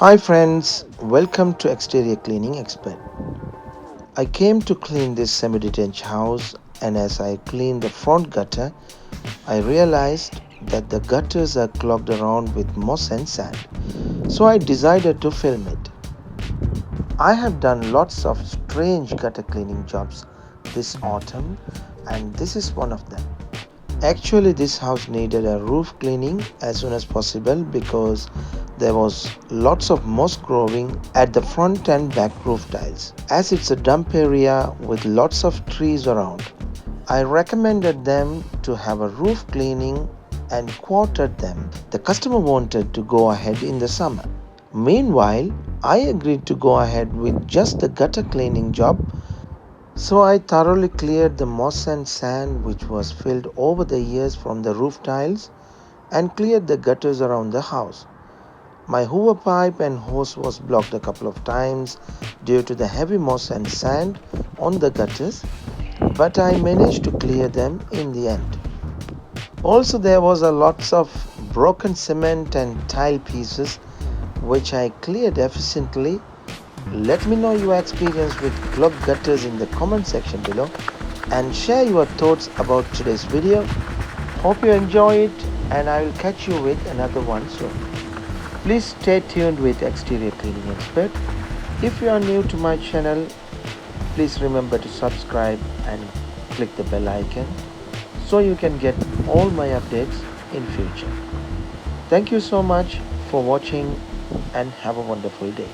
Hi friends, welcome to Exterior Cleaning Expert. I came to clean this semi-detached house, and as I cleaned the front gutter, I realized that the gutters are clogged around with moss and sand. So I decided to film it. I have done lots of strange gutter cleaning jobs this autumn, and this is one of them. Actually, this house needed a roof cleaning as soon as possible because there was lots of moss growing at the front and back roof tiles. As it's a dump area with lots of trees around, I recommended them to have a roof cleaning and quoted them. The customer wanted to go ahead in the summer. Meanwhile, I agreed to go ahead with just the gutter cleaning job, so I thoroughly cleared the moss and sand which was filled over the years from the roof tiles and cleared the gutters around the house. My hoover pipe and hose was blocked a couple of times due to the heavy moss and sand on the gutters, but I managed to clear them in the end. Also, there was a lots of broken cement and tile pieces which I cleared efficiently. Let me know your experience with clogged gutters in the comment section below and share your thoughts about today's video. Hope you enjoy it, and I will catch you with another one soon. Please stay tuned with Exterior Cleaning Expert. If you are new to my channel, please remember to subscribe and click the bell icon so you can get all my updates in future. Thank you so much for watching and have a wonderful day.